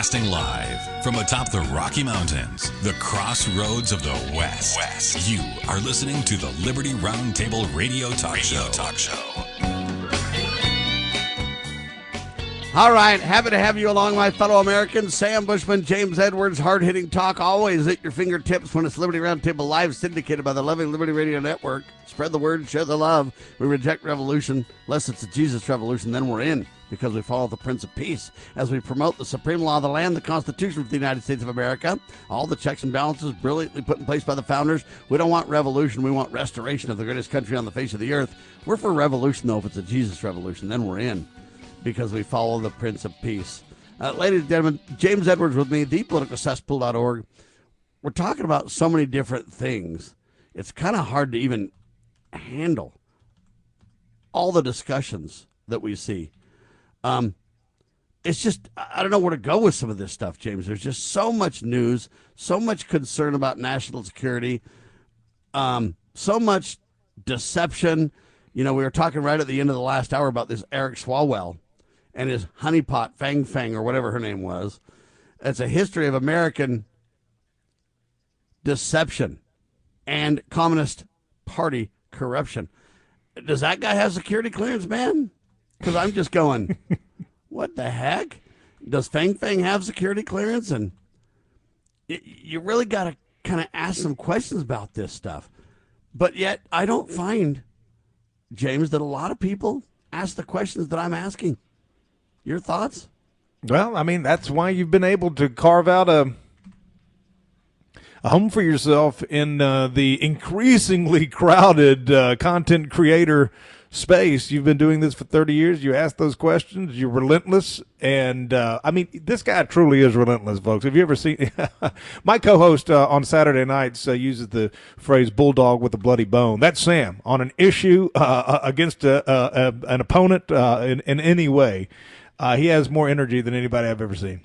Broadcasting live from atop the Rocky Mountains, the crossroads of the West. You are listening to the Liberty RoundTable Radio Talk Show. All right, happy to have you along, my fellow Americans. Sam Bushman, James Edwards, hard-hitting talk always at your fingertips when it's Liberty Roundtable Live, syndicated by the Loving Liberty Radio Network. Spread the word, share the love. We reject revolution, unless it's a Jesus revolution, then we're in, because we follow the Prince of Peace. As we promote the supreme law of the land, the Constitution of the United States of America, all the checks and balances brilliantly put in place by the founders. We don't want revolution, we want restoration of the greatest country on the face of the earth. We're for revolution, though, if it's a Jesus revolution, then we're in, because we follow the Prince of Peace. Ladies and gentlemen, James Edwards with me, thepoliticalcesspool.org. We're talking about so many different things. It's kind of hard to even handle all the discussions that we see. It's just, I don't know where to go with some of this stuff, James. There's just so much news, so much concern about national security, so much deception. You know, we were talking right at the end of the last hour about this Eric Swalwell and his honeypot Fang or whatever her name was. It's a history of American deception and Communist Party corruption. Does that guy have security clearance, man? Because I'm just going, what the heck? Does Fang have security clearance? And you really got to kind of ask some questions about this stuff. But yet I don't find, James, that a lot of people ask the questions that I'm asking. Your thoughts? Well, I mean, that's why you've been able to carve out a home for yourself in the increasingly crowded content creator space. You've been doing this for 30 years. You ask those questions. You're relentless. And, I mean, this guy truly is relentless, folks. Have you ever seen my co-host on Saturday nights uses the phrase bulldog with a bloody bone. That's Sam on an issue against an opponent in any way. He has more energy than anybody I've ever seen.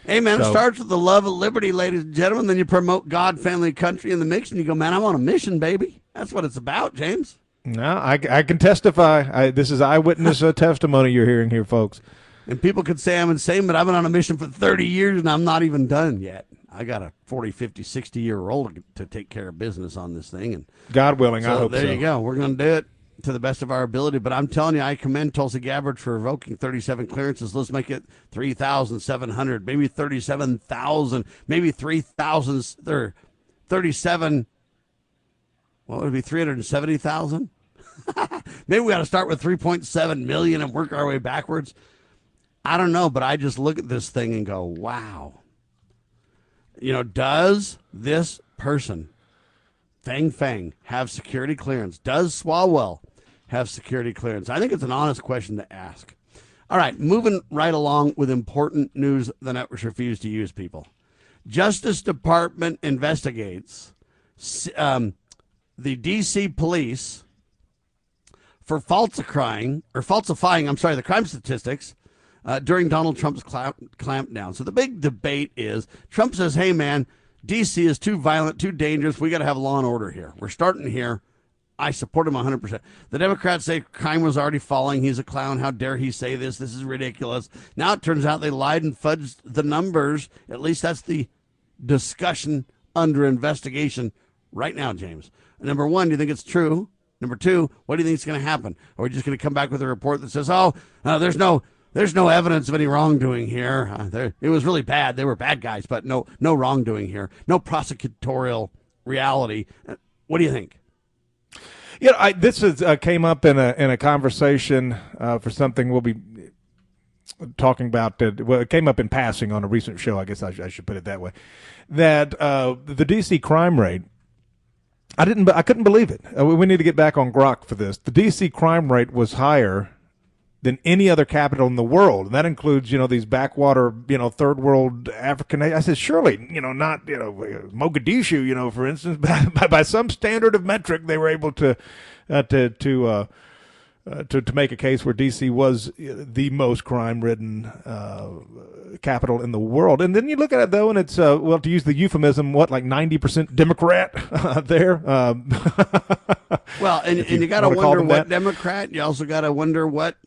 Hey, man, it starts with the love of liberty, ladies and gentlemen. Then you promote God, family, country in the mix, and you go, man, I'm on a mission, baby. That's what it's about, James. No, I can testify. This is eyewitness testimony you're hearing here, folks. And people could say I'm insane, but I've been on a mission for 30 years, and I'm not even done yet. I got a 40, 50, 60-year-old to take care of business on this thing. And God willing, I hope so. There you go. We're going to do it to the best of our ability. But I'm telling you, I commend Tulsi Gabbard for revoking 37 clearances. Let's make it 3,700, maybe 37,000, maybe 3,000, 37. What would it be, 370,000? Maybe we got to start with 3.7 million and work our way backwards. I don't know, but I just look at this thing and go, wow. You know, does this person, Fang, have security clearance? Does Swalwell have security clearance? I think it's an honest question to ask. All right, moving right along with important news the networks refuse to use, people. Justice Department investigates the D.C. police for falsifying the crime statistics during Donald Trump's clampdown. So the big debate is Trump says, hey, man, D.C. is too violent, too dangerous. We got to have law and order here. We're starting here. I support him 100%. The Democrats say crime was already falling. He's a clown. How dare he say this? This is ridiculous. Now it turns out they lied and fudged the numbers. At least that's the discussion under investigation right now, James. Number one, do you think it's true? Number two, what do you think is going to happen? Are we just going to come back with a report that says, there's no evidence of any wrongdoing here. It was really bad. They were bad guys, but no wrongdoing here. No prosecutorial reality. What do you think? Yeah, this came up in a conversation for something we'll be talking about. It came up in passing on a recent show. I guess I should put it that way. That the D.C. crime rate. I couldn't believe it. We need to get back on Grok for this. The D.C. crime rate was higher than any other capital in the world, and that includes, these backwater, third world African. I said, surely, not, Mogadishu, for instance, by some standard of metric, they were able to make a case where D.C. was the most crime-ridden capital in the world. And then you look at it, though, and it's, to use the euphemism, like 90% Democrat there. Well, and you got to wonder what Democrat. You also got to wonder what,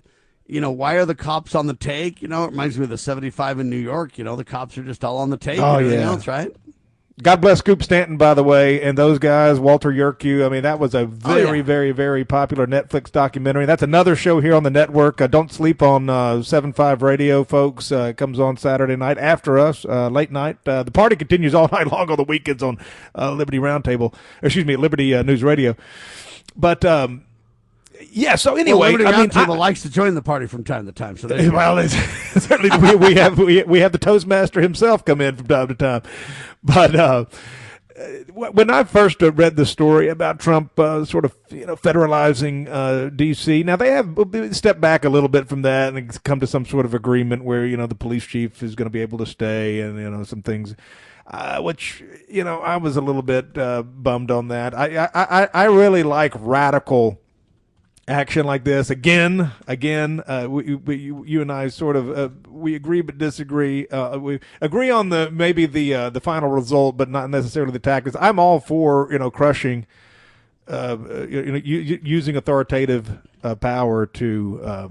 why are the cops on the take? It reminds me of the 75 in New York. The cops are just all on the take Oh, and everything yeah. else, right? God bless Scoop Stanton, by the way, and those guys, Walter Yerkew. I mean, that was a very, very, very popular Netflix documentary. That's another show here on the network. Don't sleep on 7.5 Radio, folks. It comes on Saturday night after us, late night. The party continues all night long on the weekends on Liberty Roundtable. Liberty News Radio. But yeah. So anyway, Liberty Roundtable likes to join the party from time to time. So certainly we have the Toastmaster himself come in from time to time. But when I first read the story about Trump sort of federalizing D.C., now they have stepped back a little bit from that and come to some sort of agreement where the police chief is going to be able to stay and some things. Which I was a little bit bummed on that. I really like radical action like this. Again, you and I sort of we agree but disagree. We agree on the final result, but not necessarily the tactics. I'm all for crushing, using authoritative power to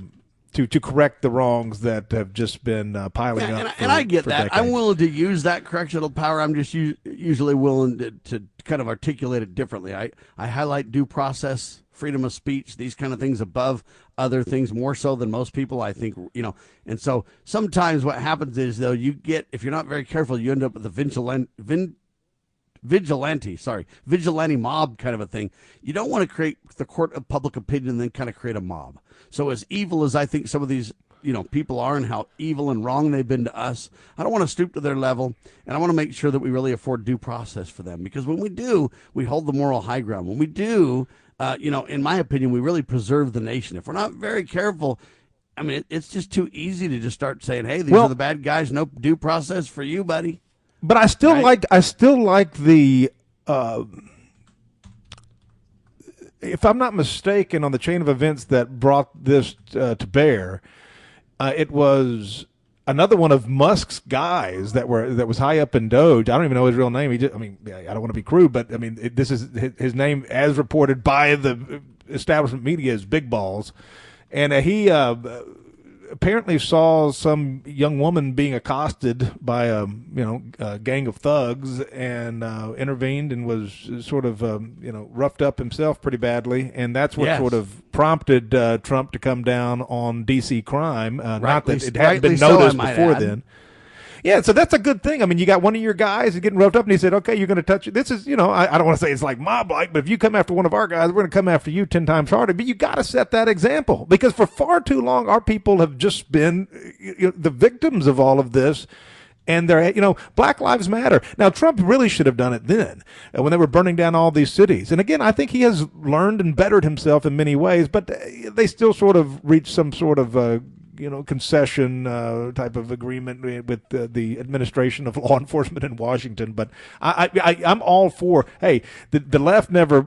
correct the wrongs that have just been piling up. And I get that. Decades. I'm willing to use that correctional power. I'm just usually willing to kind of articulate it differently. I highlight due process, freedom of speech, these kind of things above other things, more so than most people, I think, And so sometimes what happens is, though, if you're not very careful, you end up with a vigilante mob kind of a thing. You don't want to create the court of public opinion and then kind of create a mob. So as evil as I think some of these people are and how evil and wrong they've been to us, I don't want to stoop to their level, and I want to make sure that we really afford due process for them, because when we do, we hold the moral high ground. When we do, in my opinion, we really preserve the nation. If we're not very careful, I mean, it's just too easy to just start saying, hey, these are the bad guys, no due process for you, buddy. But I still like the if I'm not mistaken, on the chain of events that brought this to bear, it was another one of Musk's guys that was high up in DOJ. I don't even know his real name. I don't want to be crude, but I mean, this is his name as reported by the establishment media is Big Balls, and he apparently saw some young woman being accosted by a gang of thugs, and intervened and was sort of roughed up himself pretty badly, and that's what sort of prompted Trump to come down on DC crime. Not that it hadn't been noticed before then. Yeah, so that's a good thing. I mean, you got one of your guys getting roughed up, and he said, okay, you're going to touch it. This is, I don't want to say it's like mob-like, but if you come after one of our guys, we're going to come after you 10 times harder. But you got to set that example, because for far too long, our people have just been the victims of all of this. And they're, Black Lives Matter. Now, Trump really should have done it then, when they were burning down all these cities. And again, I think he has learned and bettered himself in many ways, but they still sort of reach some sort of concession type of agreement with the administration of law enforcement in Washington. But I'm all for, hey, the left never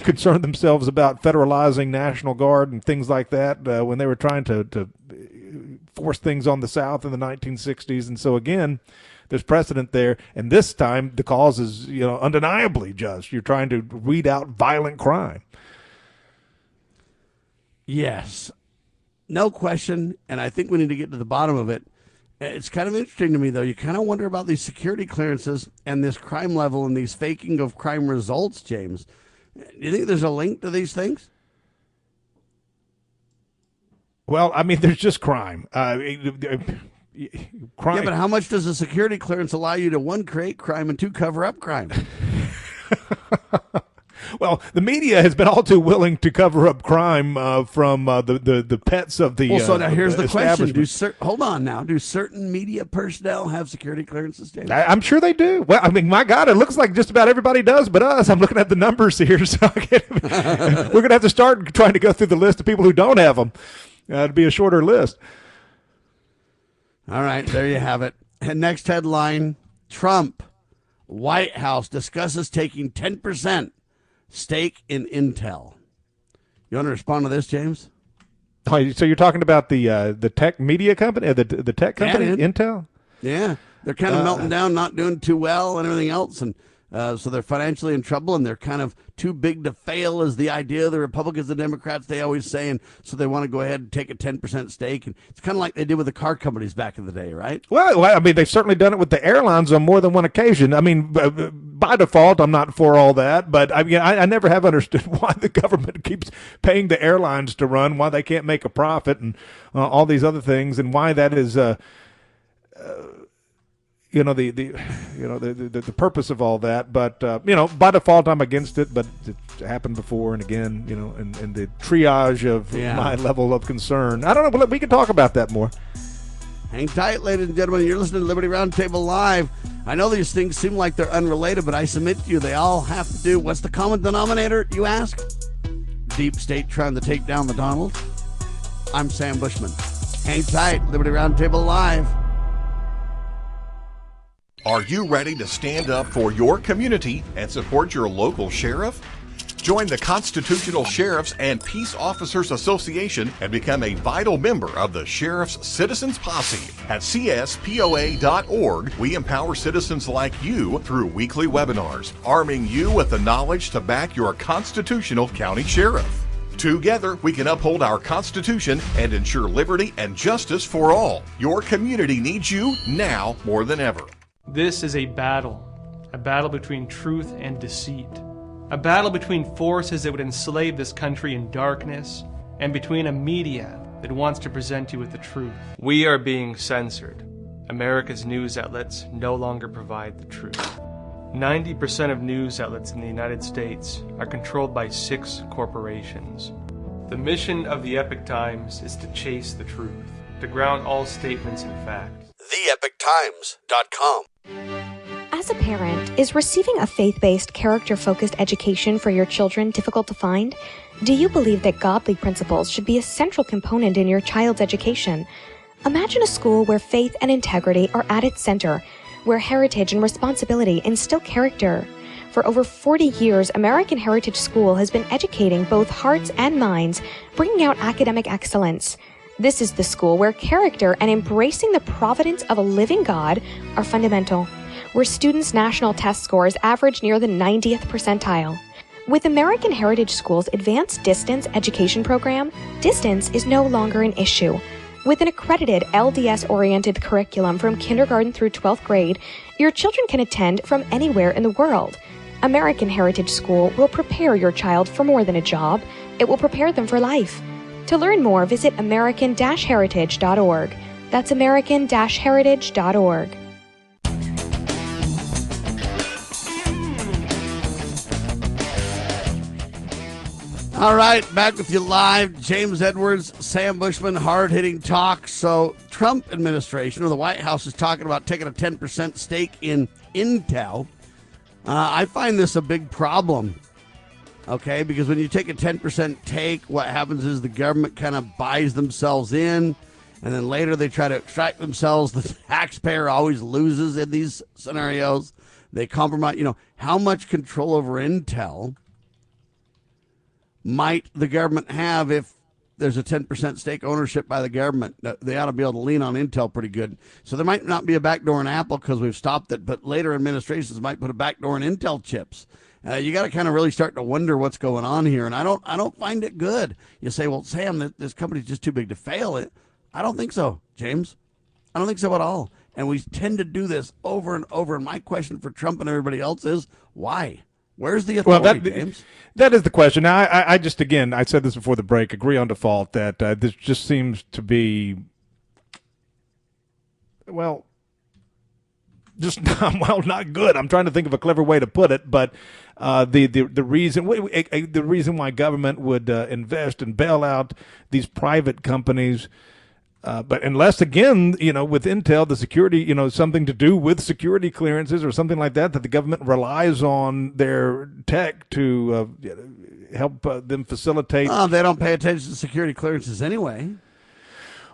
concerned themselves about federalizing National Guard and things like that when they were trying to force things on the South in the 1960s. And so, again, there's precedent there. And this time the cause is, undeniably just. You're trying to weed out violent crime. Yes. No question, and I think we need to get to the bottom of it. It's kind of interesting to me, though. You kind of wonder about these security clearances and this crime level and these faking of crime results, James. Do you think there's a link to these things? Well, I mean, there's just crime. Crime. Yeah, but how much does a security clearance allow you to, one, create crime, and two, cover up crime? Well, the media has been all too willing to cover up crime from the pets of the. Well, so now here's the question: hold on now. Do certain media personnel have security clearances, James? I'm sure they do. Well, I mean, my God, it looks like just about everybody does, but us. I'm looking at the numbers here, so we're going to have to start trying to go through the list of people who don't have them. It'd be a shorter list. All right, there you have it. And next headline: Trump, White House discusses taking 10% stake in Intel. You want to respond to this, James? Oh, so you're talking about the tech media company, the tech company, yeah, Intel? Yeah, they're kind of melting down, not doing too well, and everything else. And So they're financially in trouble, and they're kind of too big to fail is the idea. The Republicans and Democrats, they always say, and so they want to go ahead and take a 10% stake. And it's kind of like they did with the car companies back in the day, right? Well, I mean, they've certainly done it with the airlines on more than one occasion. I mean, by default, I'm not for all that, but I mean, I never have understood why the government keeps paying the airlines to run, why they can't make a profit, and all these other things, and why that is. The purpose of all that, but by default I'm against it. But it's happened before and again, and the triage of my level of concern. I don't know. We can talk about that more. Hang tight, ladies and gentlemen. You're listening to Liberty Roundtable Live. I know these things seem like they're unrelated, but I submit to you they all have to do. What's the common denominator, you ask? Deep state trying to take down the Donald. I'm Sam Bushman. Hang tight, Liberty Roundtable Live. Are you ready to stand up for your community and support your local sheriff? Join the Constitutional Sheriffs and Peace Officers Association and become a vital member of the Sheriff's Citizens Posse. At cspoa.org, we empower citizens like you through weekly webinars, arming you with the knowledge to back your constitutional county sheriff. Together, we can uphold our Constitution and ensure liberty and justice for all. Your community needs you now more than ever. This is a battle between truth and deceit, a battle between forces that would enslave this country in darkness, and between a media that wants to present you with the truth. We are being censored. America's news outlets no longer provide the truth. 90% of news outlets in the United States are controlled by 6 corporations. The mission of the Epoch Times is to chase the truth, to ground all statements in fact. TheEpochTimes.com. As a parent, is receiving a faith-based, character-focused education for your children difficult to find? Do you believe that godly principles should be a central component in your child's education? Imagine a school where faith and integrity are at its center, where heritage and responsibility instill character. For over 40 years, American Heritage School has been educating both hearts and minds, bringing out academic excellence. This is the school where character and embracing the providence of a living God are fundamental, where students' national test scores average near the 90th percentile. With American Heritage School's Advanced Distance Education Program, distance is no longer an issue. With an accredited LDS-oriented curriculum from kindergarten through 12th grade, your children can attend from anywhere in the world. American Heritage School will prepare your child for more than a job. It will prepare them for life. To learn more, visit American-Heritage.org. That's American-Heritage.org. All right, back with you live. James Edwards, Sam Bushman, hard-hitting talk. So Trump administration, or the White House, is talking about taking a 10% stake in Intel. I find this a big problem. Okay, because when you take a 10% take, what happens is the government kind of buys themselves in, and then later they try to extract themselves. The taxpayer always loses in these scenarios. They compromise. How much control over Intel might the government have if there's a 10% stake ownership by the government? They ought to be able to lean on Intel pretty good. So there might not be a backdoor in Apple because we've stopped it, but later administrations might put a backdoor in Intel chips. You got to kind of really start to wonder what's going on here, and I don't find it good. You say, well, Sam, this company's just too big to fail. I don't think so, James. I don't think so at all. And we tend to do this over and over. And my question for Trump and everybody else is, why? Where's the authority, James? That is the question. Now, I just, again, I said this before the break, agree on default that this just seems to be, just not good. I'm trying to think of a clever way to put it, but the reason why government would invest and bail out these private companies, but unless again, with Intel, the security, something to do with security clearances or something like that the government relies on their tech to help them facilitate. Oh, they don't pay attention to security clearances anyway.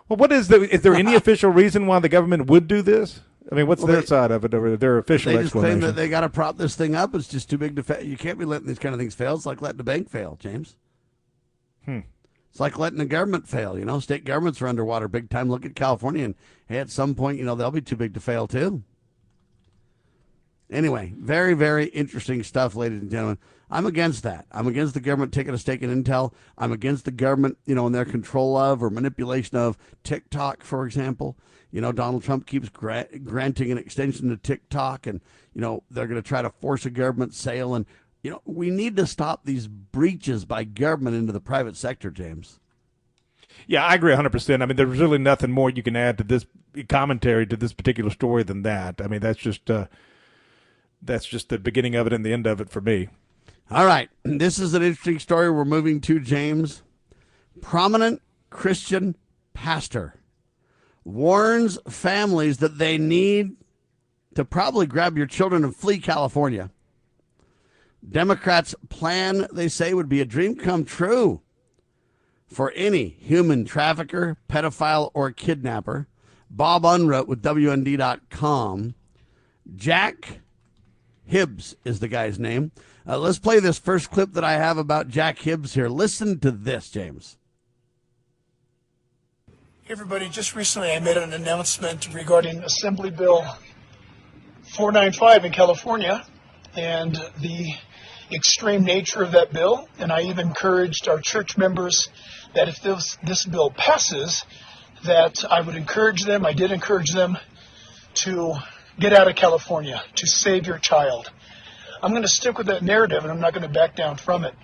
Well, is there any official reason why the government would do this? I mean, what's their side of it, or their official explanation? They just claim that they got to prop this thing up. It's just too big to fail. You can't be letting these kind of things fail. It's like letting the bank fail, James. It's like letting the government fail. State governments are underwater big time. Look at California, and at some point, they'll be too big to fail too. Anyway, very, very interesting stuff, ladies and gentlemen. I'm against that. I'm against the government taking a stake in Intel. I'm against the government, in their control of or manipulation of TikTok, for example. Donald Trump keeps granting an extension to TikTok, and, they're going to try to force a government sale. And, we need to stop these breaches by government into the private sector, James. Yeah, I agree 100%. I mean, there's really nothing more you can add to this commentary to this particular story than that. I mean, that's just the beginning of it and the end of it for me. All right. This is an interesting story we're moving to, James. Prominent Christian pastor warns families that they need to probably grab your children and flee California. Democrats' plan, they say, would be a dream come true for any human trafficker, pedophile, or kidnapper. Bob Unruh with WND.com. Jack Hibbs is the guy's name. Let's play this first clip that I have about Jack Hibbs here. Listen to this, James. Hey everybody, just recently I made an announcement regarding Assembly Bill 495 in California and the extreme nature of that bill. And I even encouraged our church members that if this bill passes, that I would encourage them, I did encourage them to get out of California, to save your child. I'm going to stick with that narrative, and I'm not going to back down from it.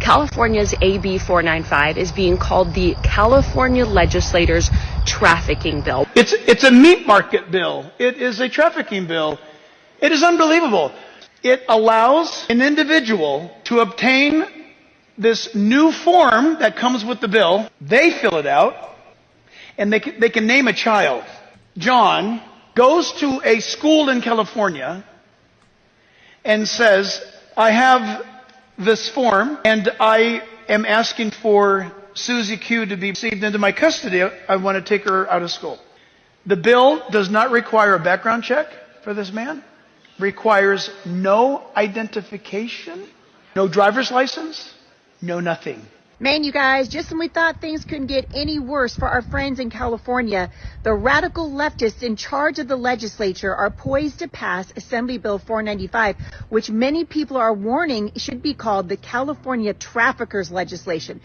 California's AB 495 is being called the California Legislators' Trafficking Bill. It's a meat market bill. It is a trafficking bill. It is unbelievable. It allows an individual to obtain this new form that comes with the bill. They fill it out, and they can name a child. John goes to a school in California and says, I have this form, and I am asking for Susie Q to be received into my custody. I want to take her out of school. The bill does not require a background check for this man, requires no identification, no driver's license, no nothing. Man, you guys, just when we thought things couldn't get any worse for our friends in California, the radical leftists in charge of the legislature are poised to pass Assembly Bill 495, which many people are warning should be called the California Traffickers legislation.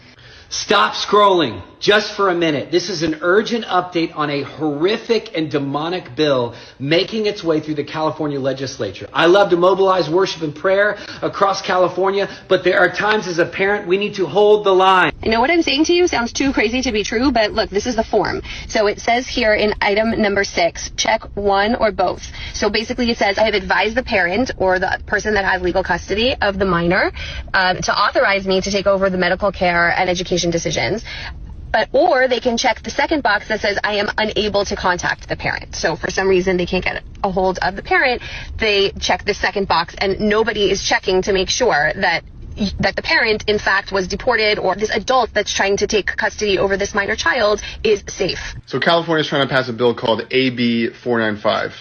Stop scrolling just for a minute. This is an urgent update on a horrific and demonic bill making its way through the California legislature. I love to mobilize worship and prayer across California, but there are times as a parent we need to hold the line. I know what I'm saying to you sounds too crazy to be true, but look, this is the form. So it says here in item number 6, check one or both. So basically it says I have advised the parent or the person that has legal custody of the minor to authorize me to take over the medical care and education decisions. Or they can check the second box that says I am unable to contact the parent. So for some reason they can't get a hold of the parent, they check the second box, and nobody is checking to make sure that the parent, in fact, was deported, or this adult that's trying to take custody over this minor child is safe. So California is trying to pass a bill called AB 495,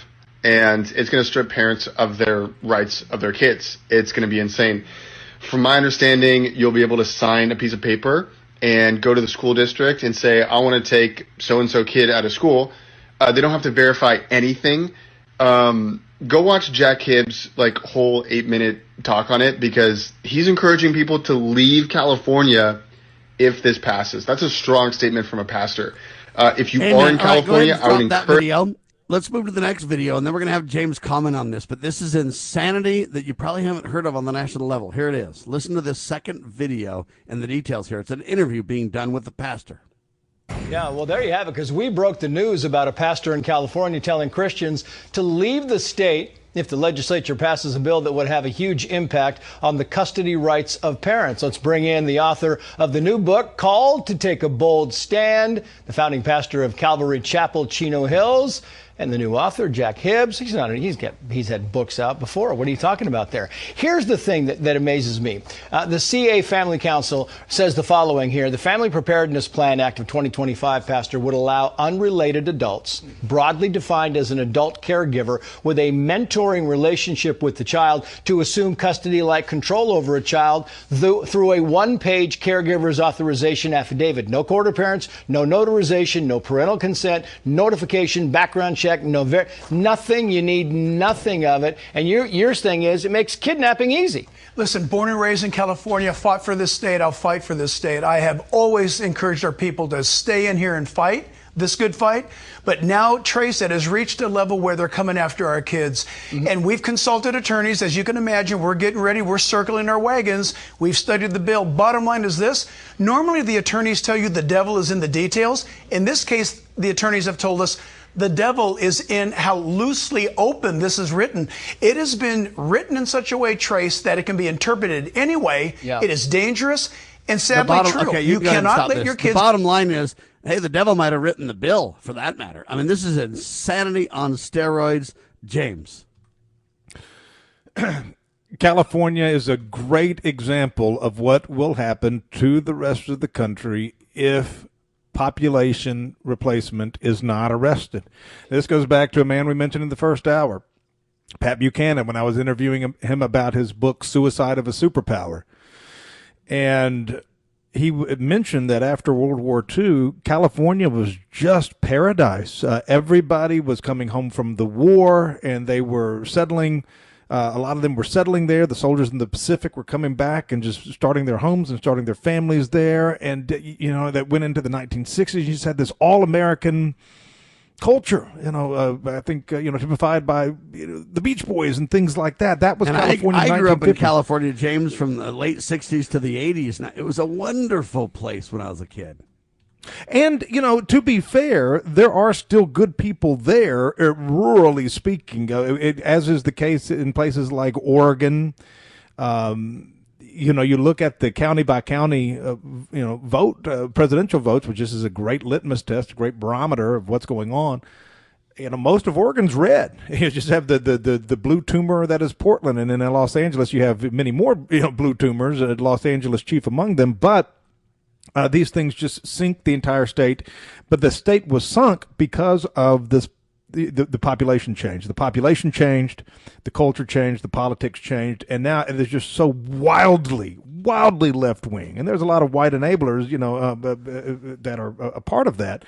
and it's going to strip parents of their rights of their kids. It's going to be insane. From my understanding, you'll be able to sign a piece of paper and go to the school district and say, I want to take so-and-so kid out of school. They don't have to verify anything. Go watch Jack Hibbs' whole 8-minute talk on it, because he's encouraging people to leave California if this passes. That's a strong statement from a pastor. If you are in California, I would encourage. Let's move to the next video, and then we're going to have James comment on this. But this is insanity that you probably haven't heard of on the national level. Here it is. Listen to this second video and the details here. It's an interview being done with the pastor. Yeah, well, there you have it, because we broke the news about a pastor in California telling Christians to leave the state if the legislature passes a bill that would have a huge impact on the custody rights of parents. Let's bring in the author of the new book, Called to Take a Bold Stand, the founding pastor of Calvary Chapel, Chino Hills, and the new author, Jack Hibbs. He's had books out before. What are you talking about there? Here's the thing that amazes me. The CA Family Council says the following here. The Family Preparedness Plan Act of 2025, Pastor, would allow unrelated adults, broadly defined as an adult caregiver with a mentoring relationship with the child, to assume custody-like control over a child through a one-page caregiver's authorization affidavit. No court appearance, no notarization, no parental consent, notification, background check, check, nothing. You need nothing of it. And your thing is it makes kidnapping easy. Listen, born and raised in California, fought for this state. I'll fight for this state. I have always encouraged our people to stay in here and fight this good fight. But now, Trace, it has reached a level where they're coming after our kids. Mm-hmm. And we've consulted attorneys. As you can imagine, we're getting ready. We're circling our wagons. We've studied the bill. Bottom line is this. Normally, the attorneys tell you the devil is in the details. In this case, the attorneys have told us the devil is in how loosely open this is written. It has been written in such a way, Trace, that it can be interpreted any way. Yeah. It is dangerous and sadly true. Okay, you cannot let your kids. The bottom line is, hey, the devil might have written the bill, for that matter. I mean, this is insanity on steroids. James. California is a great example of what will happen to the rest of the country if population replacement is not arrested. This goes back to a man we mentioned in the first hour, Pat Buchanan, when I was interviewing him about his book, Suicide of a Superpower. And he mentioned that after World War II, California was just paradise. Everybody was coming home from the war, and they were settling. A lot of them were settling there. The soldiers in the Pacific were coming back and just starting their homes and starting their families there. And, you know, that went into the 1960s. You just had this all-American culture, I think, typified by the Beach Boys and things like that. That was California. I grew up in California, James, from the late 60s to the 80s. It was a wonderful place when I was a kid. And, to be fair, there are still good people there, rurally speaking, as is the case in places like Oregon. You look at the county by county, vote, presidential votes, which is a great litmus test, a great barometer of what's going on. Most of Oregon's red. You just have the blue tumor that is Portland. And then in Los Angeles, you have many more, blue tumors, Los Angeles chief among them. But these things just sink the entire state. But the state was sunk because of this. The population changed. The population changed, the culture changed, the politics changed, and now it is just so wildly left wing. And there's a lot of white enablers, that are a part of that.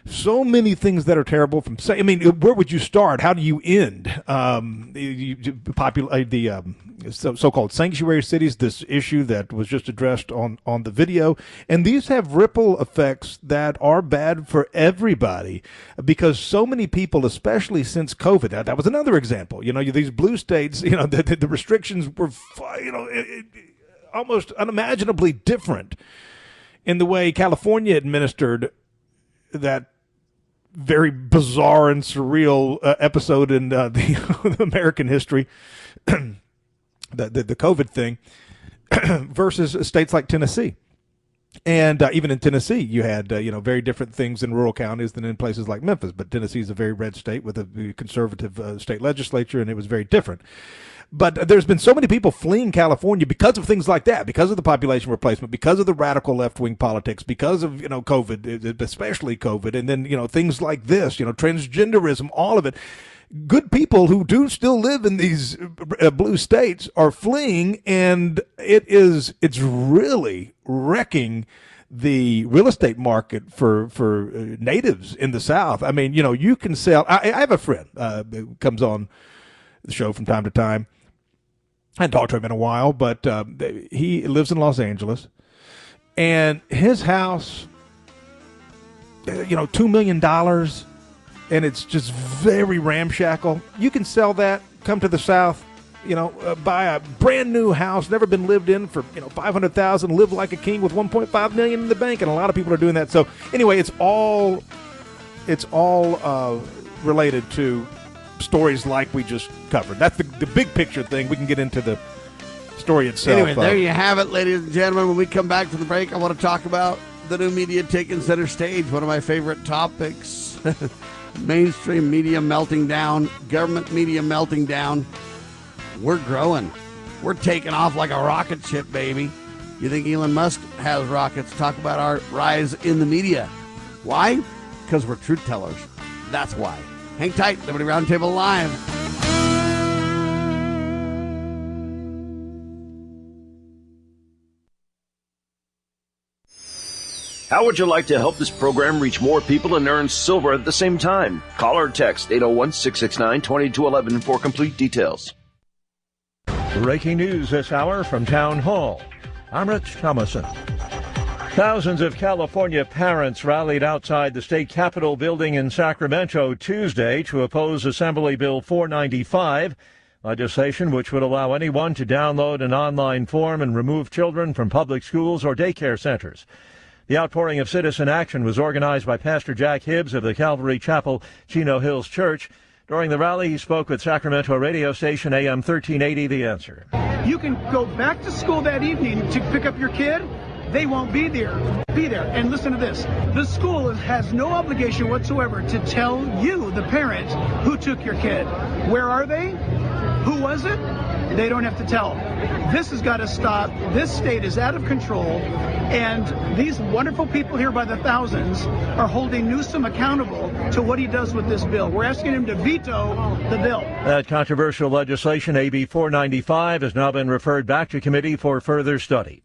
So many things that are terrible. Where would you start? How do you end the so-called sanctuary cities? This issue that was just addressed on the video, and these have ripple effects that are bad for everybody because so many people, especially since COVID. That was another example. These blue states. The restrictions were, almost unimaginably different in the way California administered that very bizarre and surreal episode in the American history, the COVID thing, versus states like Tennessee. And even in Tennessee, you had very different things in rural counties than in places like Memphis. But Tennessee is a very red state with a conservative state legislature, and it was very different. But there's been so many people fleeing California because of things like that, because of the population replacement, because of the radical left-wing politics, because of, COVID, especially COVID, and then, things like this, transgenderism, all of it. Good people who do still live in these blue states are fleeing, and it's really wrecking the real estate market for natives in the South. I mean, you can sell. I have a friend who comes on the show from time to time. I hadn't talked to him in a while, but he lives in Los Angeles, and his house, $2 million, and it's just very ramshackle. You can sell that, come to the South, buy a brand new house, never been lived in for, $500,000, live like a king with $1.5 million in the bank, and a lot of people are doing that. So anyway, it's all related to stories like we just covered. That's the big picture thing. We can get into the story itself. Anyway, there you have it, ladies and gentlemen. When we come back from the break, I want to talk about the new media taking center stage. One of my favorite topics. Mainstream media melting down, government media melting down. We're growing. We're taking off like a rocket ship, baby. You think Elon Musk has rockets? Talk about our rise in the media. Why? Because we're truth tellers. That's why. Hang tight. Liberty Roundtable Live. How would you like to help this program reach more people and earn silver at the same time? Call or text 801-669-2211 for complete details. Breaking news this hour from Town Hall. I'm Rich Thomason. Thousands of California parents rallied outside the state capitol building in Sacramento Tuesday to oppose Assembly Bill 495, legislation which would allow anyone to download an online form and remove children from public schools or daycare centers. The outpouring of citizen action was organized by Pastor Jack Hibbs of the Calvary Chapel, Chino Hills Church. During the rally, he spoke with Sacramento radio station AM 1380 The Answer. You can go back to school that evening to pick up your kid. They won't be there. And listen to this. The school has no obligation whatsoever to tell you, the parent, who took your kid. Where are they? Who was it? They don't have to tell. This has got to stop. This state is out of control. And these wonderful people here by the thousands are holding Newsom accountable to what he does with this bill. We're asking him to veto the bill. That controversial legislation, AB 495, has now been referred back to committee for further study.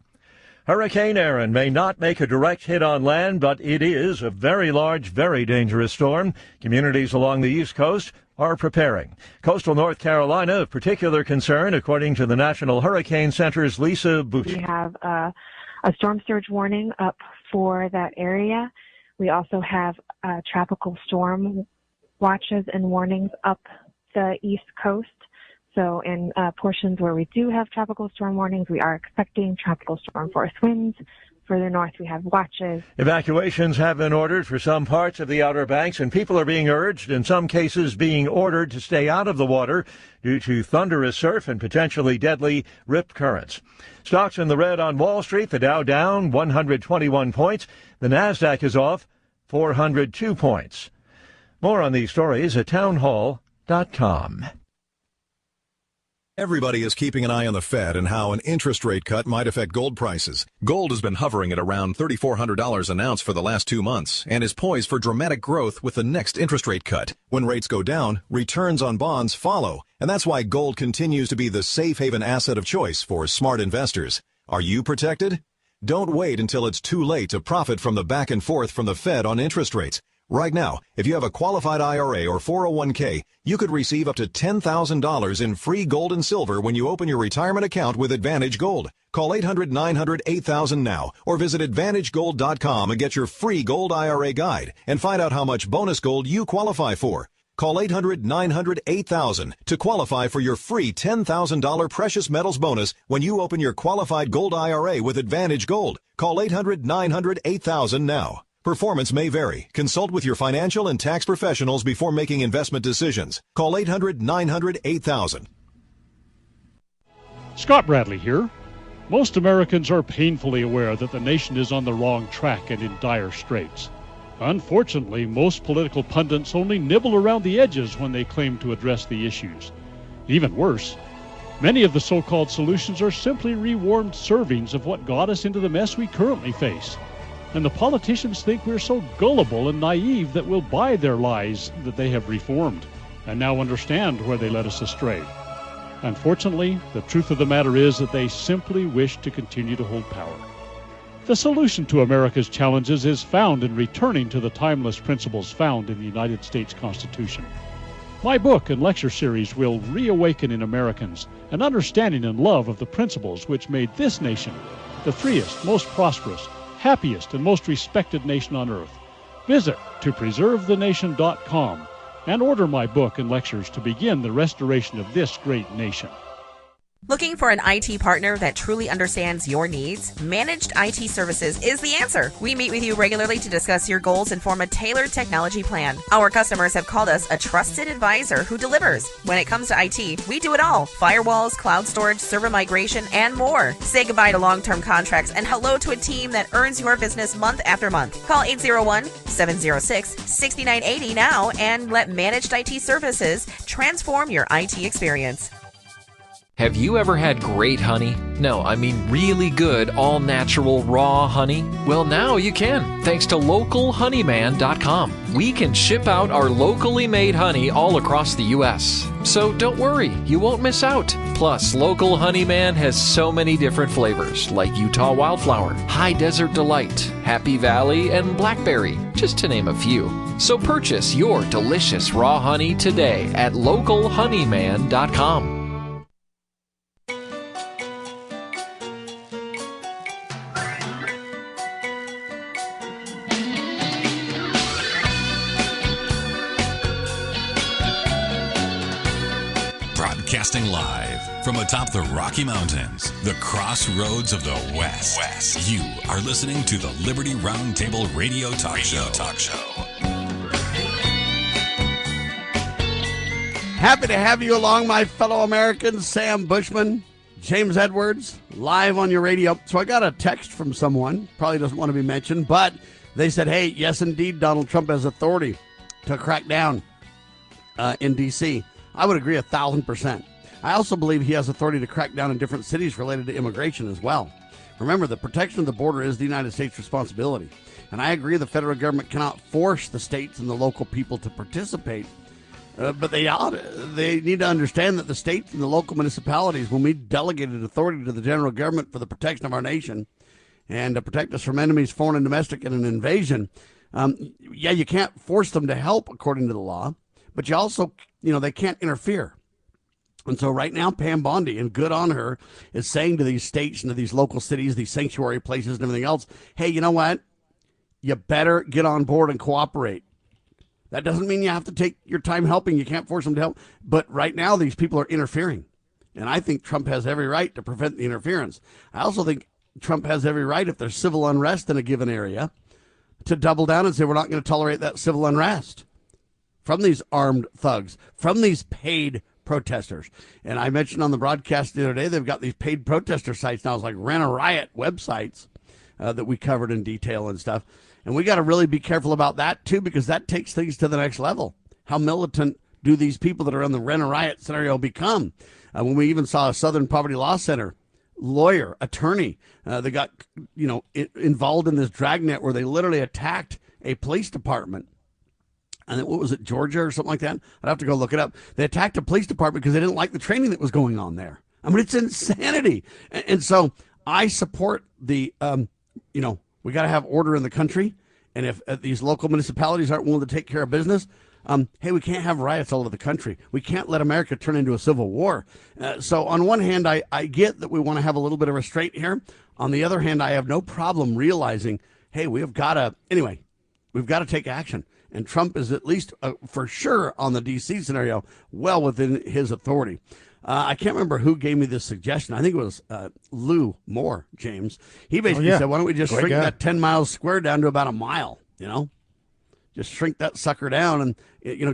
Hurricane Erin may not make a direct hit on land, but it is a very large, very dangerous storm. Communities along the East Coast are preparing. Coastal North Carolina of particular concern, according to the National Hurricane Center's Lisa Bushman. We have a storm surge warning up for that area. We also have tropical storm watches and warnings up the East Coast. So in portions where we do have tropical storm warnings, we are expecting tropical storm force winds. Further north, we have watches. Evacuations have been ordered for some parts of the Outer Banks, and people are being urged, in some cases being ordered, to stay out of the water due to thunderous surf and potentially deadly rip currents. Stocks in the red on Wall Street, the Dow down 121 points. The Nasdaq is off 402 points. More on these stories at townhall.com. Everybody is keeping an eye on the Fed and how an interest rate cut might affect gold prices. Gold has been hovering at around $3,400 an ounce for the last 2 months and is poised for dramatic growth with the next interest rate cut. When rates go down, returns on bonds follow, and that's why gold continues to be the safe haven asset of choice for smart investors. Are you protected? Don't wait until it's too late to profit from the back and forth from the Fed on interest rates. Right now, if you have a qualified IRA or 401k, you could receive up to $10,000 in free gold and silver when you open your retirement account with Advantage Gold. Call 800-900-8000 now or visit AdvantageGold.com and get your free gold IRA guide and find out how much bonus gold you qualify for. Call 800-900-8000 to qualify for your free $10,000 precious metals bonus when you open your qualified gold IRA with Advantage Gold. Call 800-900-8000 now. Performance may vary. Consult with your financial and tax professionals before making investment decisions. Call 800-900-8000. Scott Bradley here. Most Americans are painfully aware that the nation is on the wrong track and in dire straits. Unfortunately, most political pundits only nibble around the edges when they claim to address the issues. Even worse, many of the so-called solutions are simply rewarmed servings of what got us into the mess we currently face. And the politicians think we're so gullible and naive that we'll buy their lies that they have reformed and now understand where they led us astray. Unfortunately, the truth of the matter is that they simply wish to continue to hold power. The solution to America's challenges is found in returning to the timeless principles found in the United States Constitution. My book and lecture series will reawaken in Americans an understanding and love of the principles which made this nation the freest, most prosperous, happiest, and most respected nation on earth. Visit topreservethenation.com and order my book and lectures to begin the restoration of this great nation. Looking for an IT partner that truly understands your needs? Managed IT Services is the answer. We meet with you regularly to discuss your goals and form a tailored technology plan. Our customers have called us a trusted advisor who delivers. When it comes to IT, we do it all. Firewalls, cloud storage, server migration, and more. Say goodbye to long-term contracts and hello to a team that earns your business month after month. Call 801-706-6980 now and let Managed IT Services transform your IT experience. Have you ever had great honey? No, I mean really good, all-natural, raw honey? Well, now you can, thanks to localhoneyman.com. We can ship out our locally made honey all across the U.S. So don't worry, you won't miss out. Plus, Local Honeyman has so many different flavors, like Utah Wildflower, High Desert Delight, Happy Valley, and Blackberry, just to name a few. So purchase your delicious raw honey today at localhoneyman.com. Broadcasting live from atop the Rocky Mountains, the crossroads of the West. You are listening to the Liberty RoundTable Radio Talk Show. Happy to have you along, my fellow Americans. Sam Bushman, James Edwards, live on your radio. So I got a text from someone, probably doesn't want to be mentioned, but they said, hey, yes, indeed, Donald Trump has authority to crack down in D.C. I would agree 1,000%. I also believe he has authority to crack down in different cities related to immigration as well. Remember, the protection of the border is the United States' responsibility. And I agree the federal government cannot force the states and the local people to participate. But they need to understand that the states and the local municipalities, when we delegated authority to the general government for the protection of our nation and to protect us from enemies, foreign and domestic, and an invasion, you can't force them to help according to the law, but you also, they can't interfere. And so right now, Pam Bondi, and good on her, is saying to these states and to these local cities, these sanctuary places and everything else, hey, you know what? You better get on board and cooperate. That doesn't mean you have to take your time helping. You can't force them to help. But right now, these people are interfering. And I think Trump has every right to prevent the interference. I also think Trump has every right, if there's civil unrest in a given area, to double down and say we're not going to tolerate that civil unrest from these armed thugs, from these paid protesters. And I mentioned on the broadcast the other day, they've got these paid protester sites now. It's like Rent a Riot websites that we covered in detail and stuff. And we got to really be careful about that, too, because that takes things to the next level. How militant do these people that are in the Rent a Riot scenario become? When we even saw a Southern Poverty Law Center lawyer, attorney, that got, involved in this dragnet where they literally attacked a police department. And what was it, Georgia or something like that? I'd have to go look it up. They attacked a police department because they didn't like the training that was going on there. I mean, it's insanity. And so I support the, we got to have order in the country. And if these local municipalities aren't willing to take care of business, hey, we can't have riots all over the country. We can't let America turn into a civil war. So on one hand, I get that we want to have a little bit of restraint here. On the other hand, I have no problem realizing, hey, we've got to take action. And Trump is at least for sure on the D.C. scenario well within his authority. I can't remember who gave me this suggestion. I think it was Lou Moore, James. He basically said, why don't we just shrink that 10 miles square down to about a mile, Just shrink that sucker down and,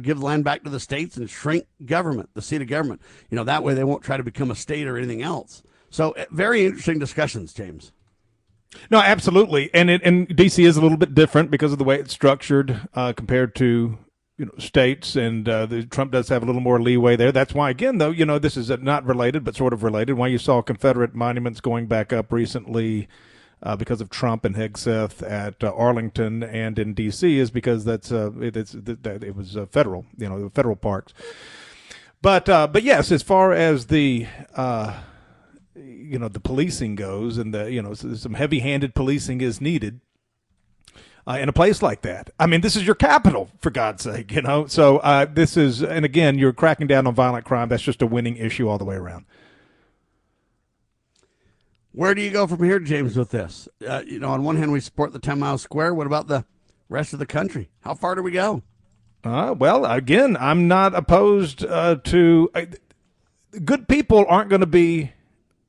give land back to the states and shrink government, the seat of government. That way they won't try to become a state or anything else. So very interesting discussions, James. No, absolutely. And D.C. is a little bit different because of the way it's structured compared to states, and Trump does have a little more leeway there. That's why, again, though, this is not related but sort of related. Why you saw Confederate monuments going back up recently because of Trump and Hegseth at Arlington and in D.C. is because it was federal, the federal parks. But yes, as far as the the policing goes, and some heavy-handed policing is needed in a place like that. I mean, this is your capital, for God's sake, So this is, and again, you're cracking down on violent crime. That's just a winning issue all the way around. Where do you go from here, James, with this? On one hand, we support the 10 mile square. What about the rest of the country? How far do we go? Well, again, I'm not opposed to good people aren't going to be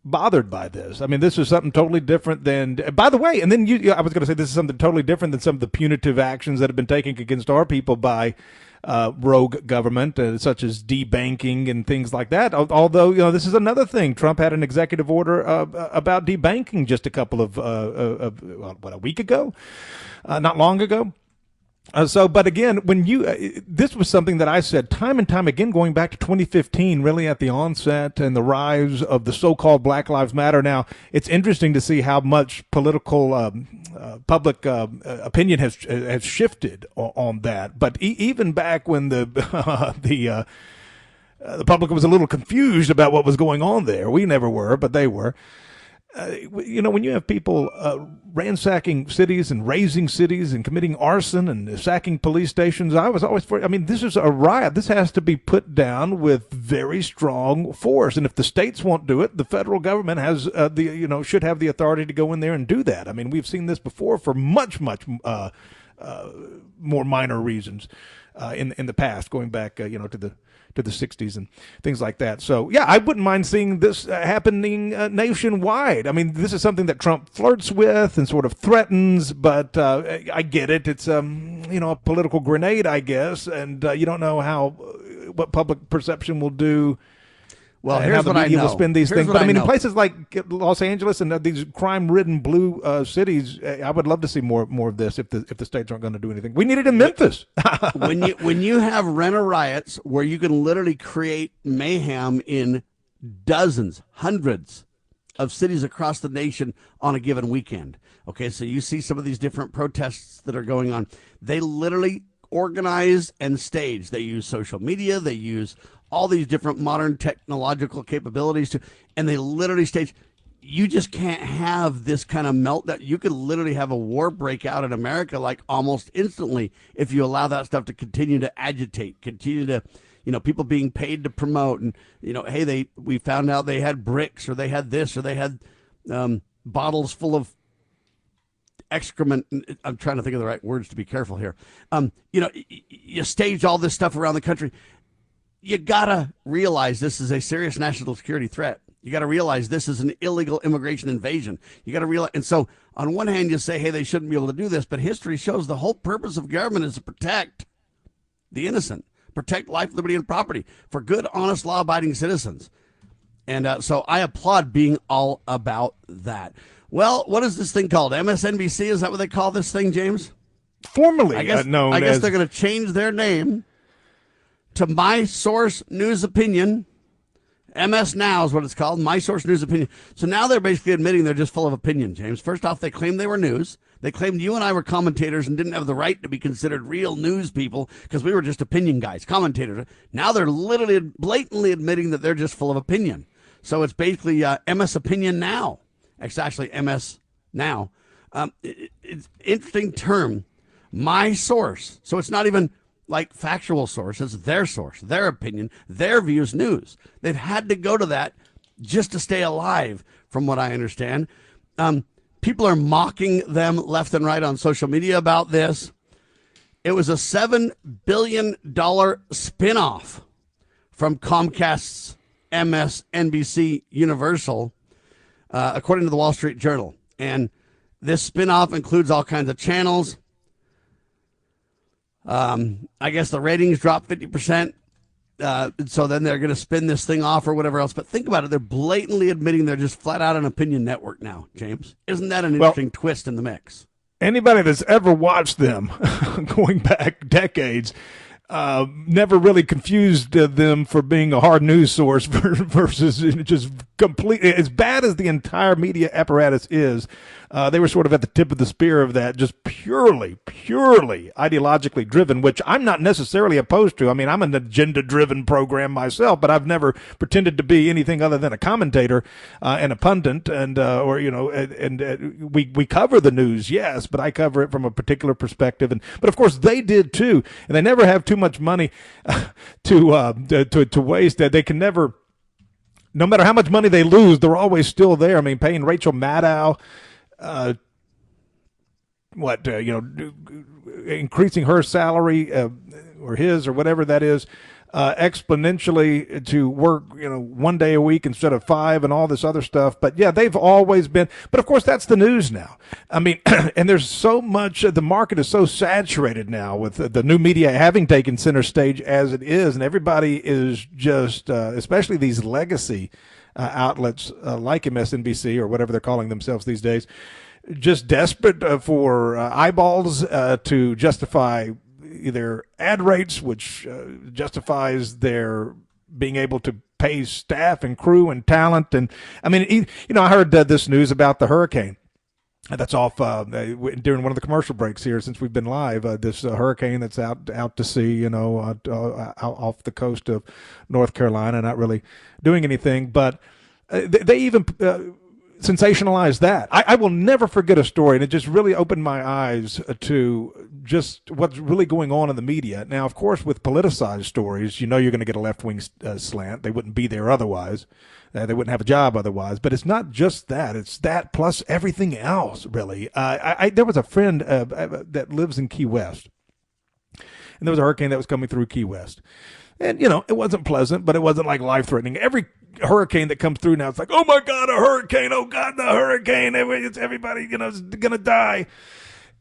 bothered by this. I mean, this is something totally different than, by the way, and then I was going to say this is something totally different than some of the punitive actions that have been taken against our people by rogue government, such as debanking and things like that. Although, this is another thing. Trump had an executive order about debanking just a couple of, a week ago, not long ago. But again, when this was something that I said time and time again, going back to 2015, really at the onset and the rise of the so-called Black Lives Matter. Now, it's interesting to see how much political public opinion has shifted on that. But even back when the public was a little confused about what was going on there, we never were, but they were. When you have people ransacking cities and razing cities and committing arson and sacking police stations, I was always for. I mean, this is a riot. This has to be put down with very strong force. And if the states won't do it, the federal government has should have the authority to go in there and do that. I mean, we've seen this before for much more minor reasons in the past, going back to the 60s and things like that. So, yeah, I wouldn't mind seeing this happening nationwide. I mean, this is something that Trump flirts with and sort of threatens, but I get it. It's, a political grenade, I guess, and you don't know what public perception will do. Well, and here's how the what I media know. will spin these Here's things. what But I I mean, know. in places like Los Angeles and these crime-ridden blue cities, I would love to see more of this if the states aren't going to do anything. We need it in Memphis. when you have renter riots where you can literally create mayhem in dozens, hundreds of cities across the nation on a given weekend. Okay, so you see some of these different protests that are going on. They literally organize and stage. They use social media. They use all these different modern technological capabilities and they literally stage. You just can't have this kind of meltdown. You could literally have a war break out in America like almost instantly if you allow that stuff to continue to agitate, continue to, people being paid to promote and, hey, we found out they had bricks or they had this or they had bottles full of excrement. I'm trying to think of the right words to be careful here. You stage all this stuff around the country. You got to realize this is a serious national security threat. You got to realize this is an illegal immigration invasion. You got to realize. And so on one hand, you say, hey, they shouldn't be able to do this. But history shows the whole purpose of government is to protect the innocent, protect life, liberty, and property for good, honest, law-abiding citizens. And so I applaud being all about that. Well, what is this thing called? MSNBC? Is that what they call this thing, James? Formerly known as... I guess they're going to change their name to My Source News Opinion. MS Now is what it's called, My Source News Opinion. So now they're basically admitting they're just full of opinion, James. First off, they claimed they were news. They claimed you and I were commentators and didn't have the right to be considered real news people because we were just opinion guys, commentators. Now they're literally blatantly admitting that they're just full of opinion. So it's basically MS Opinion Now. It's actually MS Now. It's an interesting term, My Source. So it's not even like factual source. It's their source, their opinion, their views, news. They've had to go to that just to stay alive, from what I understand. People are mocking them left and right on social media about this. It was a $7 billion spinoff from Comcast's MSNBC Universal, according to the Wall Street Journal. And this spinoff includes all kinds of channels. I guess the ratings dropped 50%. So then they're going to spin this thing off or whatever else. But think about it. They're blatantly admitting they're just flat out an opinion network now, James. Isn't that an interesting twist in the mix? Anybody that's ever watched them going back decades never really confused them for being a hard news source versus just completely, as bad as the entire media apparatus is. They were sort of at the tip of the spear of that, just purely ideologically driven, which I'm not necessarily opposed to. I mean, I'm an agenda-driven program myself, but I've never pretended to be anything other than a commentator and a pundit, and we cover the news, yes, but I cover it from a particular perspective. But of course, they did too, and they never have too much money to waste. That they can never, no matter how much money they lose, they're always still there. I mean, paying Rachel Maddow. Increasing her salary or his or whatever that is exponentially to work, 1 day a week instead of 5 and all this other stuff. But yeah, they've always been. But of course, that's the news now. I mean, and there's so much. The market is so saturated now with the new media having taken center stage as it is, and everybody is just, especially these legacy outlets like MSNBC or whatever they're calling themselves these days, just desperate for eyeballs to justify either ad rates, which justifies their being able to pay staff and crew and talent. And I mean, I heard this news about the hurricane that's off during one of the commercial breaks here since we've been live. This hurricane that's out to sea, off the coast of North Carolina, not really doing anything. But they even sensationalized that. I will never forget a story, and it just really opened my eyes to just what's really going on in the media. Now, of course, with politicized stories, you're going to get a left-wing slant. They wouldn't be there otherwise. They wouldn't have a job otherwise. But it's not just that. It's that plus everything else, really. There was a friend that lives in Key West, and there was a hurricane that was coming through Key West. And, it wasn't pleasant, but it wasn't like life-threatening. Every hurricane that comes through now, it's like, oh, my God, a hurricane. Oh, God, the hurricane. Everybody, is going to die.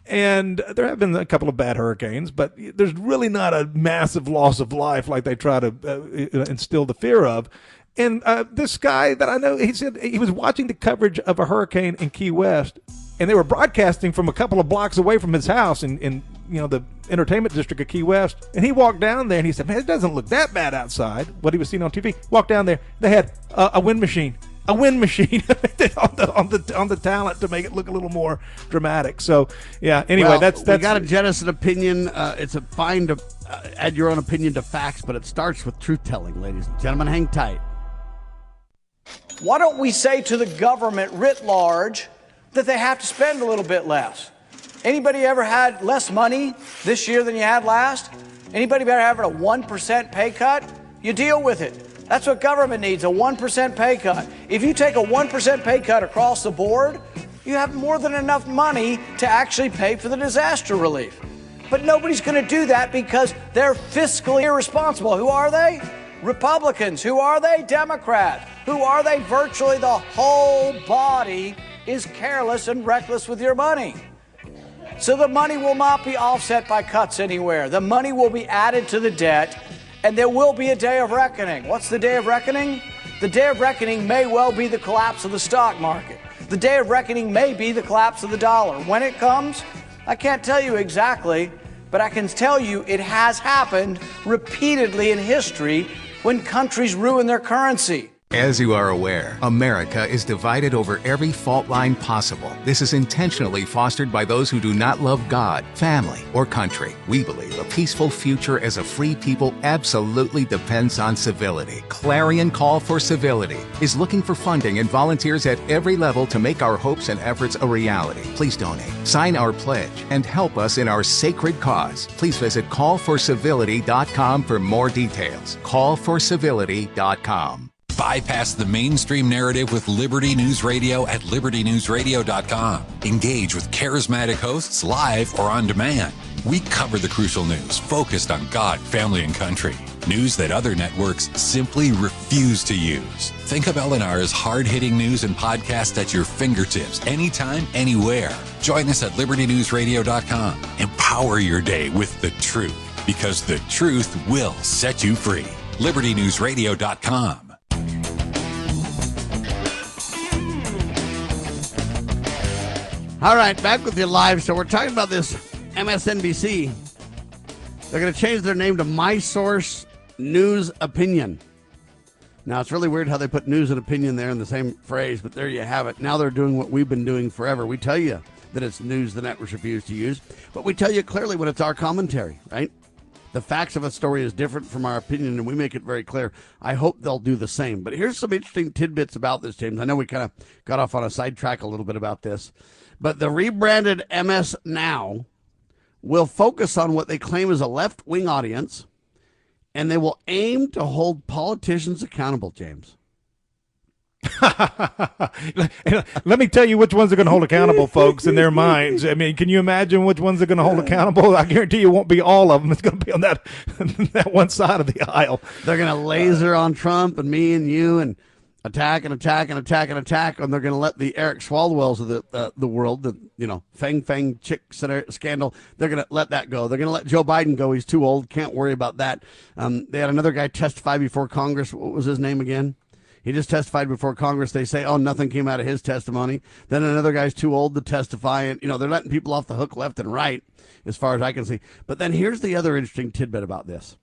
And there have been a couple of bad hurricanes, but there's really not a massive loss of life like they try to instill the fear of. And this guy that I know, he said he was watching the coverage of a hurricane in Key West, and they were broadcasting from a couple of blocks away from his house in the entertainment district of Key West. And he walked down there and he said, man, it doesn't look that bad outside, what he was seeing on TV. Walked down there, they had a wind machine on the talent to make it look a little more dramatic. So yeah, anyway, that's we got a jettison opinion. It's fine to add your own opinion to facts, but it starts with truth telling, ladies and gentlemen. Hang tight. Why don't we say to the government writ large that they have to spend a little bit less? Anybody ever had less money this year than you had last? Anybody ever having a 1% pay cut? You deal with it. That's what government needs, a 1% pay cut. If you take a 1% pay cut across the board, you have more than enough money to actually pay for the disaster relief. But nobody's going to do that because they're fiscally irresponsible. Who are they? Republicans. Who are they? Democrats. Who are they? Virtually the whole body is careless and reckless with your money. So the money will not be offset by cuts anywhere. The money will be added to the debt, and there will be a day of reckoning. What's the day of reckoning? The day of reckoning may well be the collapse of the stock market. The day of reckoning may be the collapse of the dollar. When it comes, I can't tell you exactly, but I can tell you it has happened repeatedly in history when countries ruin their currency. As you are aware, America is divided over every fault line possible. This is intentionally fostered by those who do not love God, family, or country. We believe a peaceful future as a free people absolutely depends on civility. Clarion Call for Civility is looking for funding and volunteers at every level to make our hopes and efforts a reality. Please donate, sign our pledge, and help us in our sacred cause. Please visit callforcivility.com for more details. Callforcivility.com. Bypass the mainstream narrative with Liberty News Radio at libertynewsradio.com. Engage with charismatic hosts live or on demand. We cover the crucial news focused on God, family, and country. News that other networks simply refuse to use. Think of LNR's hard-hitting news and podcasts at your fingertips, anytime, anywhere. Join us at libertynewsradio.com. Empower your day with the truth, because the truth will set you free. libertynewsradio.com. All right, back with you live. So we're talking about this MSNBC. They're going to change their name to My Source News Opinion. Now, it's really weird how they put news and opinion there in the same phrase, but there you have it. Now they're doing what we've been doing forever. We tell you that it's news the networks refuse to use, but we tell you clearly when it's our commentary, right? The facts of a story is different from our opinion, and we make it very clear. I hope they'll do the same. But here's some interesting tidbits about this, James. I know we kind of got off on a sidetrack a little bit about this. But the rebranded MS Now will focus on what they claim is a left-wing audience, and they will aim to hold politicians accountable, James. Let me tell you which ones are going to hold accountable, folks, in their minds. I mean, can you imagine which ones are going to hold accountable? I guarantee you it won't be all of them. It's going to be on that one side of the aisle. They're going to laser on Trump and me and you and attack and attack and attack and attack, and they're going to let the Eric Swalwells of the world, the Fang chick scandal, they're going to let that go. They're going to let Joe Biden go. He's too old. Can't worry about that. They had another guy testify before Congress. What was his name again? He just testified before Congress. They say, oh, nothing came out of his testimony. Then another guy's too old to testify. And, they're letting people off the hook left and right, as far as I can see. But then here's the other interesting tidbit about this.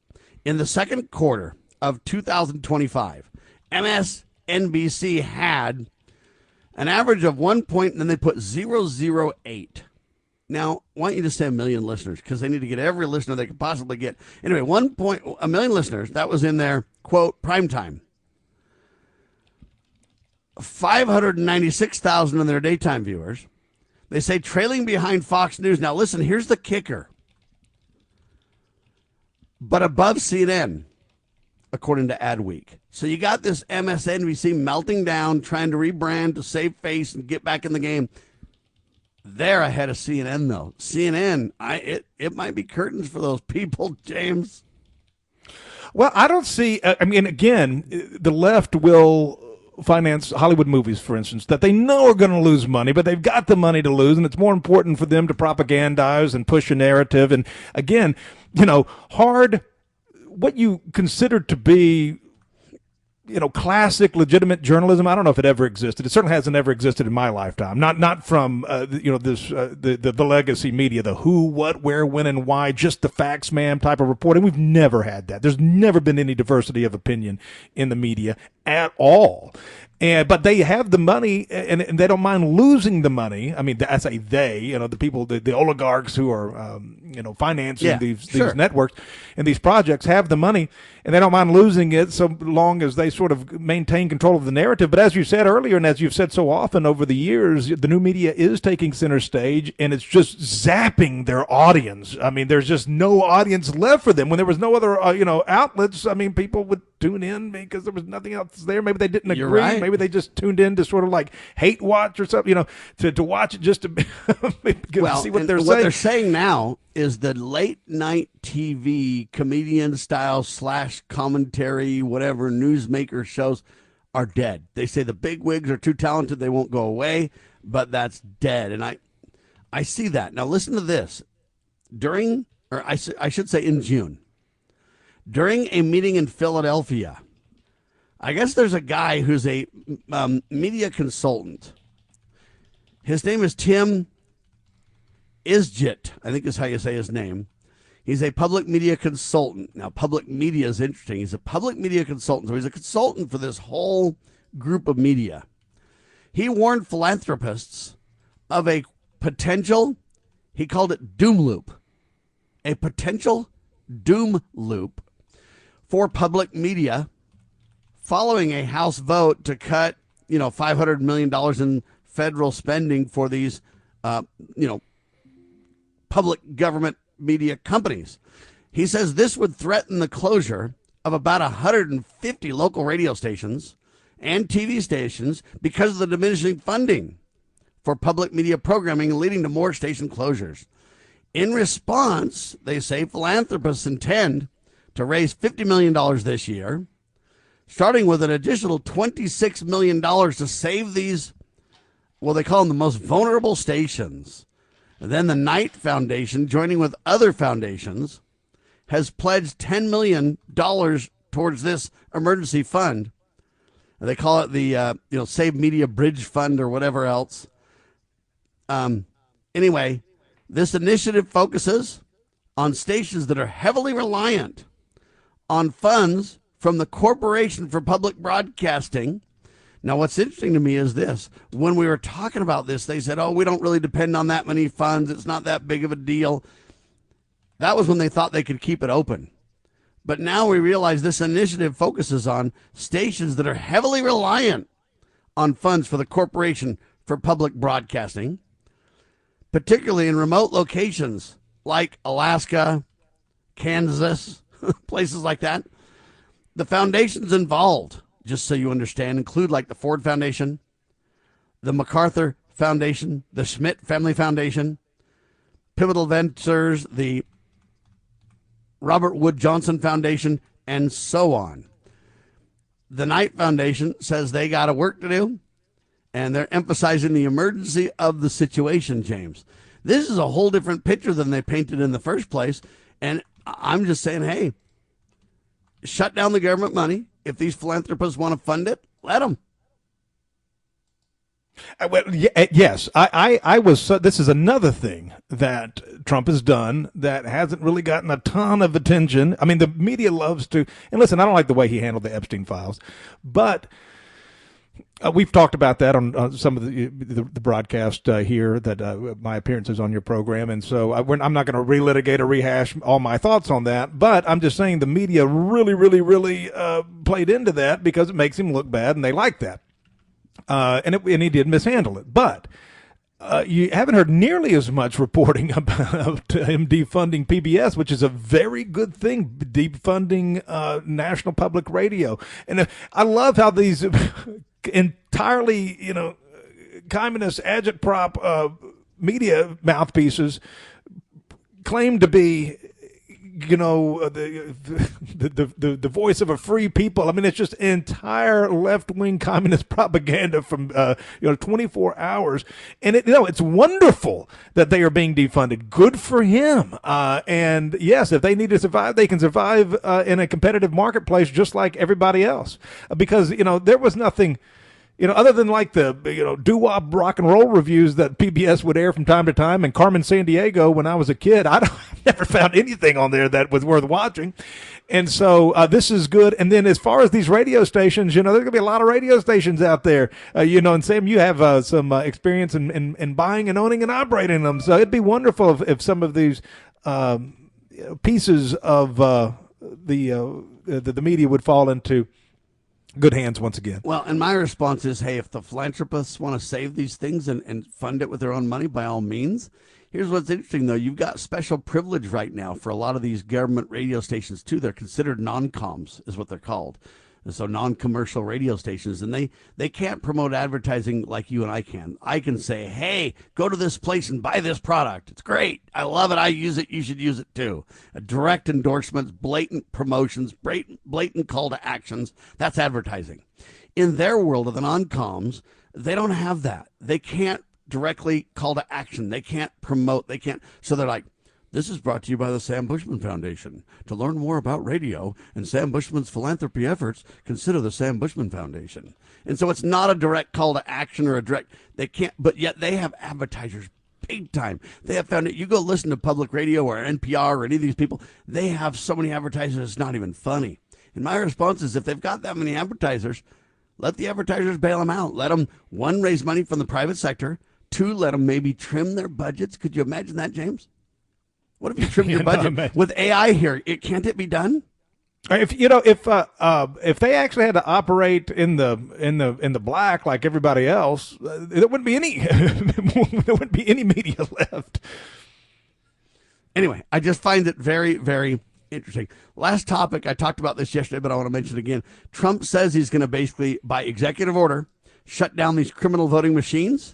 In the second quarter of 2025, MSNBC had an average of 1 point, and then they put 008. Now, why don't you just say 1 million listeners? Because they need to get every listener they could possibly get. Anyway, 1 million listeners. That was in their, quote, prime time. 596,000 in their daytime viewers. They say trailing behind Fox News. Now, listen, here's the kicker. But above CNN, according to Adweek. So you got this MSNBC melting down, trying to rebrand to save face and get back in the game. They're ahead of CNN, though. CNN, it might be curtains for those people, James. Well, I don't see, again, the left will finance Hollywood movies, for instance, that they know are going to lose money, but they've got the money to lose, and it's more important for them to propagandize and push a narrative. And again, what you consider to be, classic, legitimate journalism. I don't know if it ever existed. It certainly hasn't ever existed in my lifetime. Not from the legacy media, the who, what, where, when, and why, just the facts, ma'am type of reporting. We've never had that. There's never been any diversity of opinion in the media at all. But they have the money, and they don't mind losing the money. I mean, I say they, the people, the oligarchs who are, financing these networks and these projects have the money, and they don't mind losing it so long as they sort of maintain control of the narrative. But as you said earlier, and as you've said so often over the years, the new media is taking center stage, and it's just zapping their audience. I mean, there's just no audience left for them. When there was no other, outlets, people would tune in because there was nothing else there. Maybe they didn't agree. Right. Maybe they just tuned in to sort of like hate watch or something, to watch it just to see what they're saying. What they're saying now is the late night TV comedian style / commentary, whatever, newsmaker shows are dead. They say the big wigs are too talented. They won't go away, but that's dead. And I see that. Now listen to this. I should say in June, during a meeting in Philadelphia, I guess there's a guy who's a media consultant. His name is Tim Isjit, I think is how you say his name. He's a public media consultant. Now, public media is interesting. He's a public media consultant, so he's a consultant for this whole group of media. He warned philanthropists of a potential, he called it doom loop, a potential doom loop for public media following a House vote to cut, $500 million in federal spending for these, public government media companies. He says this would threaten the closure of about 150 local radio stations and TV stations because of the diminishing funding for public media programming, leading to more station closures. In response, they say philanthropists intend to raise $50 million this year, starting with an additional $26 million to save these, well, they call them the most vulnerable stations. And then the Knight Foundation, joining with other foundations, has pledged $10 million towards this emergency fund. They call it the Save Media Bridge Fund or whatever else. Anyway, this initiative focuses on stations that are heavily reliant on funds from the Corporation for Public Broadcasting. Now, what's interesting to me is this. When we were talking about this, they said, we don't really depend on that many funds. It's not that big of a deal. That was when they thought they could keep it open. But now we realize this initiative focuses on stations that are heavily reliant on funds for the Corporation for Public Broadcasting, particularly in remote locations like Alaska, Kansas, places like that. The foundations involved, just so you understand, include like the Ford Foundation, the MacArthur Foundation, the Schmidt Family Foundation, Pivotal Ventures, the Robert Wood Johnson Foundation, and so on. The Knight Foundation says they got work to do, and they're emphasizing the emergency of the situation, James. This is a whole different picture than they painted in the first place, and I'm just saying, hey, shut down the government money. If these philanthropists want to fund it, Let them. Yes, I was. This is another thing that Trump has done that hasn't really gotten a ton of attention. I mean, the media loves to. And listen, I don't like the way he handled the Epstein files, but we've talked about that on some of the broadcast here. That my appearances on your program, and so I'm not going to relitigate or rehash all my thoughts on that. But I'm just saying the media really played into that because it makes him look bad, and they like that. And he did mishandle it. But you haven't heard nearly as much reporting about him defunding PBS, which is a very good thing, defunding National Public Radio. And I love how these entirely, communist agitprop media mouthpieces claim to be the voice of a free people. I mean, it's just entire left-wing communist propaganda from 24 hours, and it's wonderful that they are being defunded. Good for him. And yes, if they need to survive, they can survive in a competitive marketplace just like everybody else. Because there was nothing. Other than like the, doo-wop rock and roll reviews that PBS would air from time to time, and Carmen Sandiego when I was a kid, I've never found anything on there that was worth watching. And so this is good. And then as far as these radio stations, there's going to be a lot of radio stations out there, and Sam, you have some experience in buying and owning and operating them. So it'd be wonderful if some of these pieces of the media would fall into good hands once again. Well, and my response is, hey, if the philanthropists want to save these things and fund it with their own money, by all means. Here's what's interesting, though. You've got special privilege right now for a lot of these government radio stations, too. They're considered non-coms, is what they're called. So non-commercial radio stations, and they can't promote advertising like you and I can. I can say, hey, go to this place and buy this product. It's great. I love it. I use it. You should use it too. Direct endorsements, blatant promotions, blatant call to actions. That's advertising. In their world of the non-coms, they don't have that. They can't directly call to action. They can't promote. They can't. So they're like, this is brought to you by the Sam Bushman Foundation. To learn more about radio and Sam Bushman's philanthropy efforts, consider the Sam Bushman Foundation. And so it's not a direct call to action or a direct, they can't, but yet they have advertisers big time. They have found it. You go listen to public radio or NPR or any of these people, they have so many advertisers, it's not even funny. And my response is, if they've got that many advertisers, let the advertisers bail them out. Let them, one, raise money from the private sector. Two, let them maybe trim their budgets. Could you imagine that, James? What if you trim your budget with AI here? Can't it be done? If they actually had to operate in the black like everybody else, there wouldn't be any media left. Anyway, I just find it very, very interesting. Last topic, I talked about this yesterday, but I want to mention it again. Trump says he's going to basically, by executive order, shut down these criminal voting machines.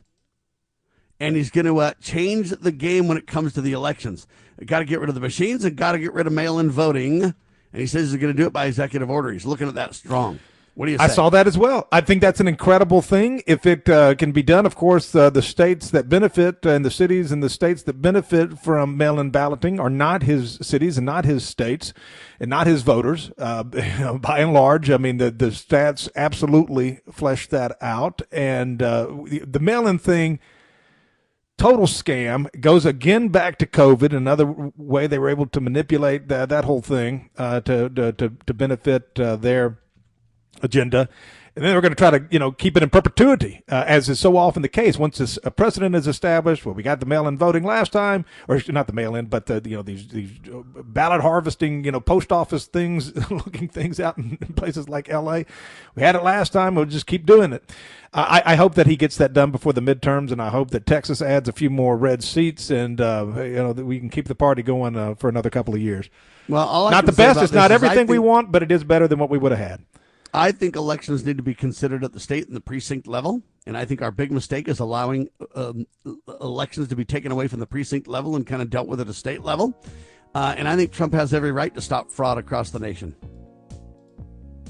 And he's going to change the game when it comes to the elections. Got to get rid of the machines and got to get rid of mail-in voting. And he says he's going to do it by executive order. He's looking at that strong. What do you say? I saw that as well. I think that's an incredible thing. If it can be done, of course, the states that benefit and the cities and the states that benefit from mail-in balloting are not his cities and not his states and not his voters. By and large, I mean, the stats absolutely flesh that out. And the mail-in thing, total scam, goes again back to COVID, another way they were able to manipulate that whole thing to benefit their agenda. And then they're going to try to, keep it in perpetuity, as is so often the case. Once a precedent is established, well, we got the mail-in voting last time, or not the mail-in, but these ballot harvesting, post office things, looking things out in places like L.A. We had it last time. We'll just keep doing it. I hope that he gets that done before the midterms, and I hope that Texas adds a few more red seats, and that we can keep the party going for another couple of years. Well, not the best. It's not everything we want, but it is better than what we would have had. I think elections need to be considered at the state and the precinct level, and I think our big mistake is allowing elections to be taken away from the precinct level and kind of dealt with at a state level. And I think Trump has every right to stop fraud across the nation.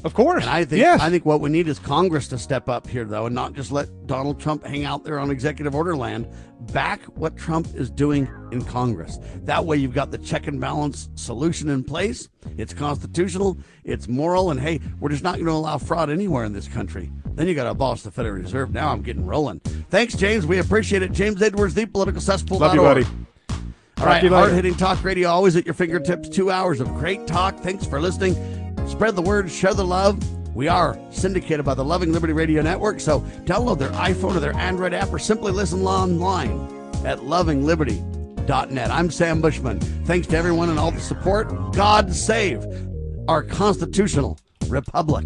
Of course. And I think what we need is Congress to step up here, though, and not just let Donald Trump hang out there on executive order land. Back what Trump is doing in Congress. That way you've got the check and balance solution in place. It's constitutional, it's moral, and hey, we're just not going to allow fraud anywhere in this country. Then you got to abolish the Federal Reserve. Now I'm getting rolling. Thanks, James. We appreciate it. James Edwards, thepoliticalcesspool.org. Love you, buddy. All right, hard-hitting talk radio, always at your fingertips. 2 hours of great talk. Thanks for listening. Spread the word, share the love. We are syndicated by the Loving Liberty Radio Network, so download their iPhone or their Android app or simply listen online at lovingliberty.net. I'm Sam Bushman. Thanks to everyone and all the support. God save our constitutional republic.